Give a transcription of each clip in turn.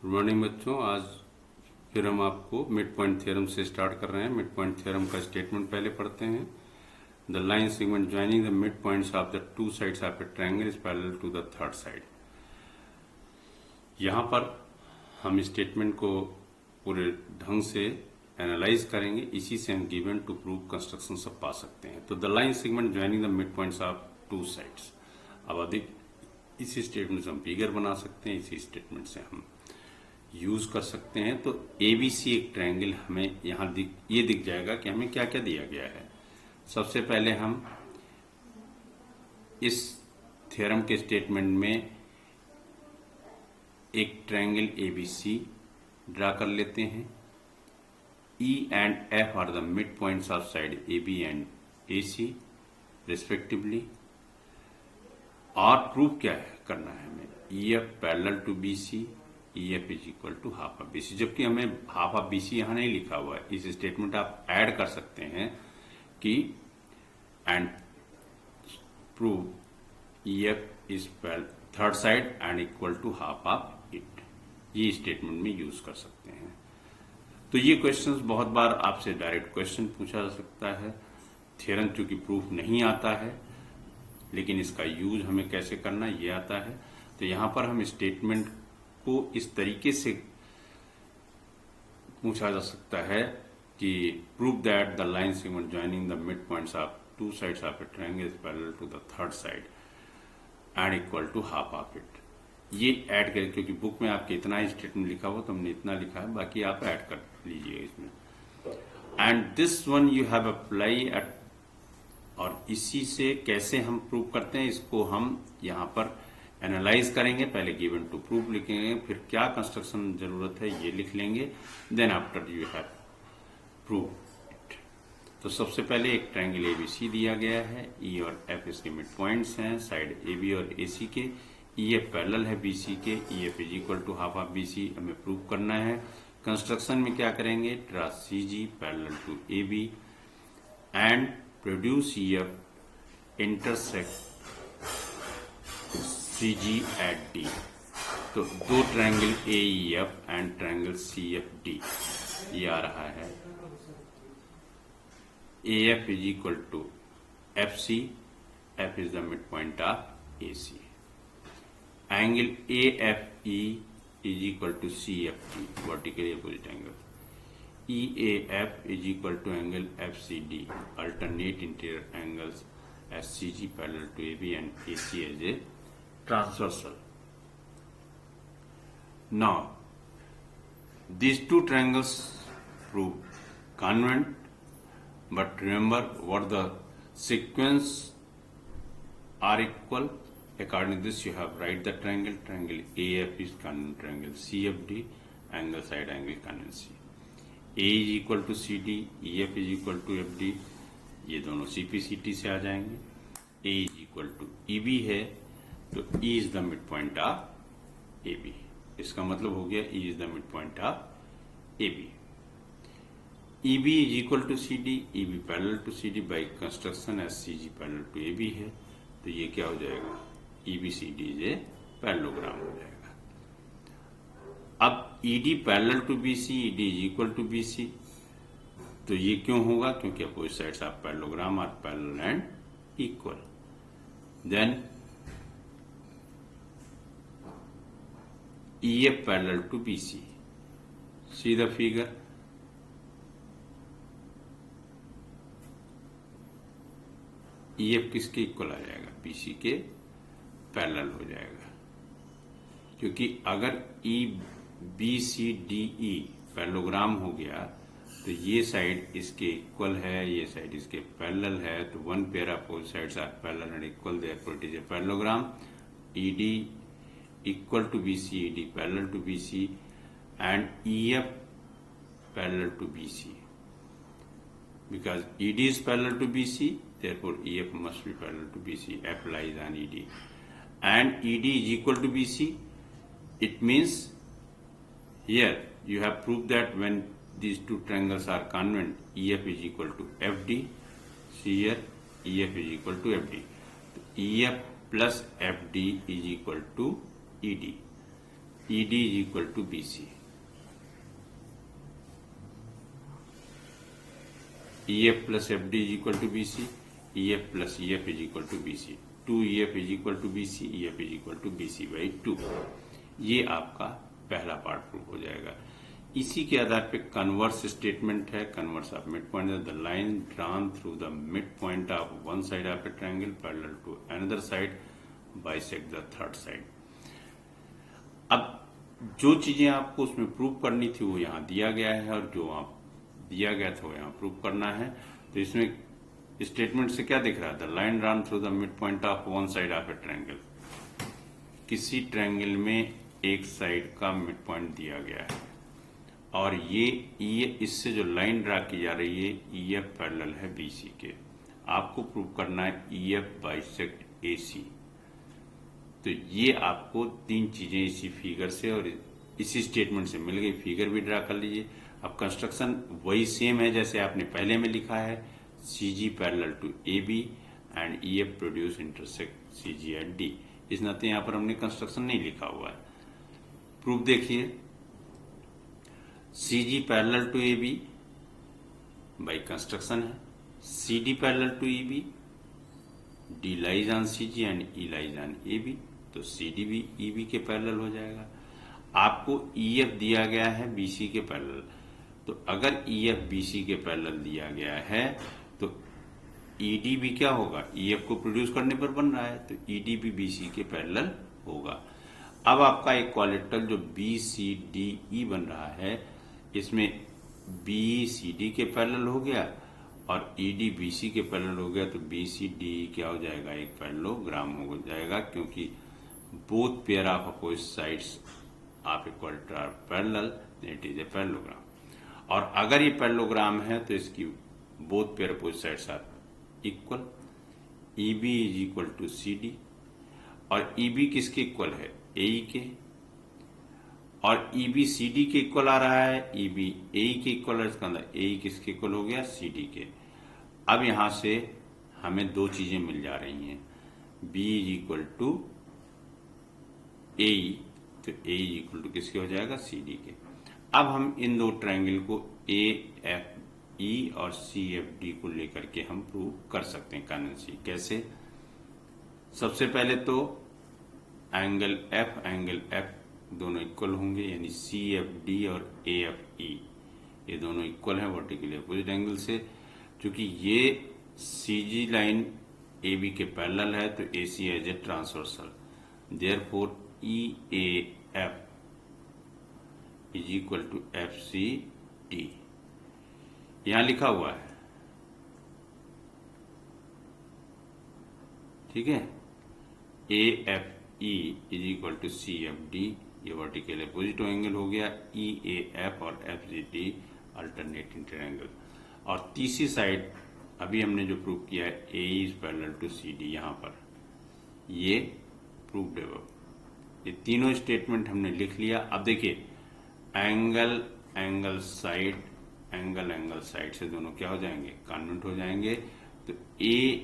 Good morning बच्चों। आज फिर हम आपको मिड पॉइंट थ्योरम से स्टार्ट कर रहे हैं। मिड पॉइंट थ्योरम का स्टेटमेंट पहले पढ़ते हैं। The line segment joining the mid points of the two sides of a triangle is parallel to the third side. यहाँ पर हम स्टेटमेंट को पूरे ढंग से एनालाइज करेंगे, इसी से हम गिवन टू प्रूव कंस्ट्रक्शन सब पा सकते हैं। तो the line segment joining the mid points of two sides. अब अधिक इसी स्टेटमेंट से हम फिगर बना सकते हैं, इसी स्टेटमेंट से हम यूज कर सकते हैं। तो एबीसी एक ट्रायंगल हमें यहाँ ये दिख जाएगा कि हमें क्या क्या दिया गया है। सबसे पहले हम इस थ्योरम के स्टेटमेंट में एक ट्रायंगल एबीसी ड्रा कर लेते हैं। E and F are the mid points of side AB and AC respectively. और प्रूफ क्या है करना है हमें, EF parallel to BC, EF is equal to half of BC। जबकि हमें हाफ ऑफ BC यहां नहीं लिखा हुआ है, इस स्टेटमेंट आप ऐड कर सकते हैं कि and prove EF is third side and equal to half of it. ये स्टेटमेंट में यूज कर सकते हैं। तो ये क्वेश्चंस बहुत बार आपसे डायरेक्ट क्वेश्चन पूछा जा सकता है। थ्योरम चूंकि प्रूफ नहीं आता है, लेकिन इसका यूज हमें कैसे करना ये आता है। तो यहां पर हम स्टेटमेंट को इस तरीके से पूछा जा सकता है कि prove that the line segment joining the mid points of two sides of a triangle is parallel to the third side and equal to half of it. ये ऐड करें, क्योंकि बुक में आपके इतना ही स्टेटमेंट लिखा हुआ तो हमने इतना लिखा है, बाकी आप ऐड कर लीजिए इसमें। And this one you have apply eight, और इसी से कैसे हम प्रूव करते हैं इसको हम यहाँ पर एनालाइज करेंगे। पहले गिवन टू प्रूफ लिखेंगे, फिर क्या कंस्ट्रक्शन जरूरत है ये लिख लेंगे, then after you have prove it. तो सबसे पहले एक ट्रायंगल एबीसी दिया गया है, ई और एफ इसके मिड पॉइंट्स हैं साइड AB और AC के। EF पैरेलल है BC के, EF is equal to half of BC हमें प्रूव करना है। कंस्ट्रक्शन में क्या करेंगे, draw CG parallel to AB and produce EF intersect CG at D। तो दो triangle AEF and triangle CFD ये आ रहा है। AF is equal to FC, F is the mid point of AC। Angle AFE is equal to CFD, vertically opposite angle. EAF is equal to angle FCD, alternate interior angles SCG parallel to AB and AC as a transversal. Now, these two triangles prove congruent, but remember what the sequence are equal. According to this, you have write the triangle. Triangle AF is congruent triangle CFD, angle side angle congruent C. A is equal to CD, EF is equal to FD. ये दोनों CPCT से आ जाएंगे। A is equal to EB है, तो E is the mid point of AB। इसका मतलब हो गया E is the mid point of AB। EB is equal to CD, EB parallel to CD by construction SCG parallel to AB है, तो ये क्या हो जाएगा, EBCD इज ए पैरेललोग्राम हो जाएगा। अब ED parallel to BC, ED is equal to BC, तो ये क्यों होगा, क्योंकि opposite sides of parallelogram are parallel and equal. Then EF parallel to BC. See the figure. EF किसके इक्वल आ जाएगा, BC के पैरेलल हो जाएगा। क्योंकि अगर EBCDE पैरेललोग्राम हो गया तो ये साइड इसके इक्वल है, ये साइड इसके पैरेलल है, तो one pair of both sides are parallel and equal, therefore it is a parallelogram. ED equal to BC, ED parallel to BC and EF parallel to BC. Because ED is parallel to BC, therefore EF must be parallel to BC. F lies on ED. And ED is equal to BC. It means here you have proved that when these two triangles are congruent, EF is equal to FD. See here, EF is equal to FD. EF plus FD is equal to ED. ED is equal to BC. EF plus FD is equal to BC. EF plus EF is equal to BC. 2EF is equal to BC. EF is equal to BC by 2. ये आपका पहला part prove हो जाएगा। इसी के आधार पे converse statement है, converse of mid point, the line drawn through the mid point of one side of a triangle parallel to another side bisect the third side. अब जो चीजें आपको उसमें प्रूव करनी थी वो यहाँ दिया गया है, और जो आप दिया गया था वो यहाँ प्रूव करना है। तो इसमें स्टेटमेंट से क्या दिख रहा है? The line drawn through the mid point of one side of a triangle. किसी ट्रायंगल में एक साइड का मिड पॉइंट दिया गया है, और ये इससे जो लाइन ड्रा की जा रही है EF पैरेलल है BC के। आपको प्रूव करना है EF बाइसेक्ट AC। तो ये आपको तीन चीजें इसी फिगर से और इसी स्टेटमेंट से मिल गई। फिगर भी ड्रा कर लीजिए। अब कंस्ट्रक्शन वही सेम है जैसे आपने पहले में लिखा है, CG parallel to AB and EF produce intersect CG at D। इस नाते यहां पर हमने कंस्ट्रक्शन नहीं लिखा हुआ है। प्रूफ देखिए, CG parallel to AB by construction है, CD parallel to EB, D lies on CG and E lies on AB, तो CD भी EB के पैरेलल हो जाएगा। आपको EF दिया गया है BC के पैरेलल, तो अगर EF BC के पैरेलल दिया गया है तो ED भी क्या होगा? EF को प्रोड्यूस करने पर बन रहा है, तो ED भी BC के पैरेलल होगा। अब आपका एक क्वाड्रिलेटरल जो BCDE बन रहा है, इसमें BCD के पैरेलल हो गया और ED BC के पैरेलल हो गया, तो BCDE क्या हो जाएगा? एक पैरेललोग्राम हो जाएगा, क्योंकि both pair of opposite sides of a quadrilateral are parallel, it is a parallelogram. और अगर ये पैरेललोग्राम है तो इसकी both pair opposite sides are equal. EB is equal to CD, और EB किसके इक्वल है? AE के, और EB CD के इक्वल आ रहा है, EB AE के इक्वल है। इसका अंदर AE किसके इक्वल हो गया? CD के। अब यहां से हमें दो चीजें मिल जा रही हैं, B is equal to AE, तो AE इक्वल टू किसके हो जाएगा? CD के। अब हम इन दो ट्रायंगल को AFE और CFD को लेकर के हम प्रूव कर सकते हैं कॉन्वेंसी। कैसे? सबसे पहले तो एंगल F दोनों इक्वल होंगे, यानी CFD और AFE ये दोनों इक्वल हैं वर्टिकली अपोजिट एंगल से। क्योंकि ये CG लाइन AB के पैरेलल है तो AC as a transversal, therefore EAF is equal to FCD। यहां लिखा हुआ है, ठीक है। AFE is equal to CFD, ये वर्टिकल अपोजिट एंगल हो गया। EAF और FCD अल्टरनेटिंग ट्रायंगल। और तीसरी साइड अभी हमने जो प्रूव किया है AE is parallel to CD, यहां पर ये प्रूव्ड है। ये तीनों स्टेटमेंट हमने लिख लिया। अब देखिए, एंगल साइड से दोनों क्या हो जाएंगे? कॉन्वेंट हो जाएंगे। तो A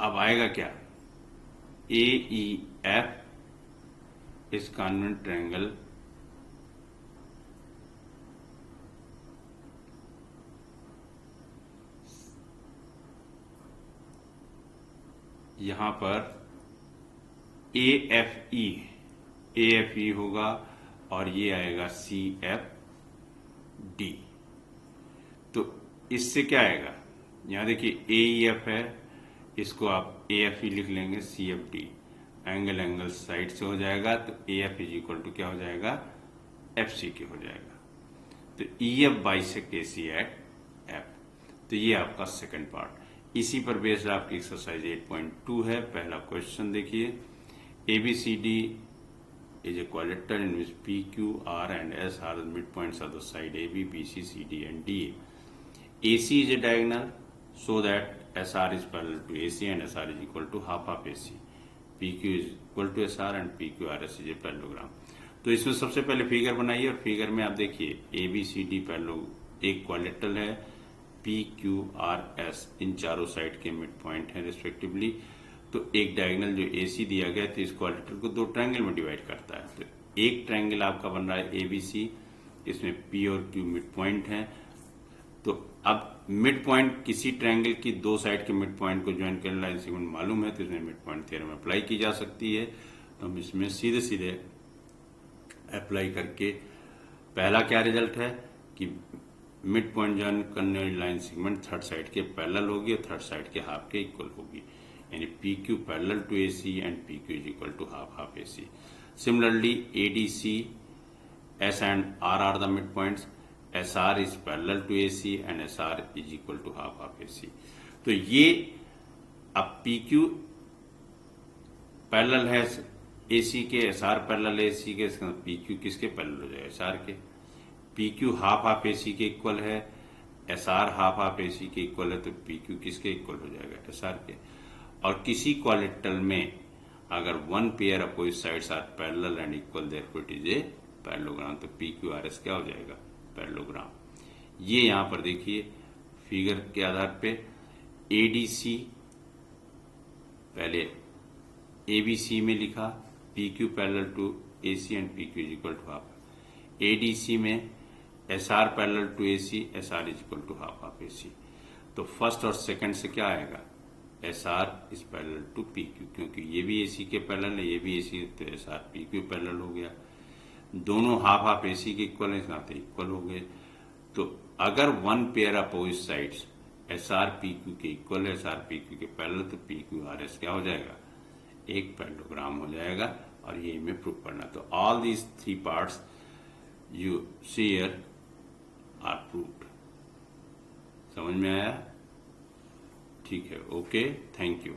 अब आएगा क्या? AEF इस कॉन्वेंट ट्रायंगल यहां पर AFE होगा और ये आएगा CFD। तो इससे क्या आएगा? यहां देखिए AEF है, इसको आप AFE लिख लेंगे, CFD एंगल साइड से हो जाएगा, तो AF इज इक्वल टू क्या हो जाएगा? FCK हो जाएगा। तो EF bisect AC at F। तो ये आपका सेकंड पार्ट। इसी पर बेस्ड आपकी एक्सरसाइज 8.2 है। पहला क्वेश्चन देखिए, ABCD is a quadrilateral in which PQ, R and S are the midpoints of the side AB, BC, CD and DA. AC is a diagonal so that SR is parallel to AC and SR is equal to half of AC. PQ is equal to SR and PQRS is a parallelogram. तो इसमें सबसे पहले figure बनाइए, और figure में आप देखिए ABCD parallel एक क्वाड्रिलेटरल है, PQRS इन चारों साइड के मिड पॉइंट है रिस्पेक्टिवली। तो एक डायगोनल जो AC दिया गया तो इस क्वाड्रेटर को दो ट्रायंगल में डिवाइड करता है। तो एक ट्रायंगल आपका बन रहा है ABC, इसमें P और Q मिड पॉइंट है। तो अब मिड पॉइंट किसी ट्रायंगल की दो साइड के मिड पॉइंट को ज्वाइन करने लाइन सेगमेंट मालूम है, तो इसमें मिड पॉइंट थ्योरम अप्लाई की जा सकती है। तो हम इसमें सीधे सीधे अप्लाई करके पहला क्या रिजल्ट है कि मिड पॉइंट ज्वाइन करने वाली लाइन सेगमेंट थर्ड साइड के पैरेलल होगी और थर्ड साइड के हाफ के इक्वल होगी, यानी PQ parallel to AC and PQ is equal to half half AC। Similarly ADC, S and R are the midpoints. SR is parallel to AC and SR is equal to half of AC. तो ये अब PQ parallel है AC के, SR parallel AC के, इसका PQ किसके parallel हो जाएगा? SR के। PQ हाफ ऑफ AC के इक्वल है, SR हाफ ऑफ AC के इक्वल है, तो PQ किसके इक्वल हो जाएगा? SR के। और किसी क्वाड्रेटर में अगर one pair opposite sides are parallel and equal, therefore it is a parallelogram, तो PQRS क्या हो जाएगा? पैरेललोग्राम। ये यहां पर देखिए फिगर के आधार पे ADC पहले ABC में लिखा, PQ parallel to AC and PQ is equal to half. ADC में SR parallel to AC, SR is equal to half of AC। तो फर्स्ट और सेकंड से क्या आएगा? SR is parallel to PQ, क्योंकि ये भी AC के पैरेलल है, ये भी AC, तो SR PQ पैरेलल हो गया। दोनों हाफ हाफ AC के इक्वल है, इसका इक्वल हो गए। तो अगर one pair opposite sides SR PQ के इक्वल है, SR PQ के पैरेलल, तो PQRS क्या हो जाएगा? एक पैरेललोग्राम हो जाएगा। और ये हमें प्रूव करना। तो all these three parts you see here are proved. समझ में आया? ठीक है, ओके, थैंक यू।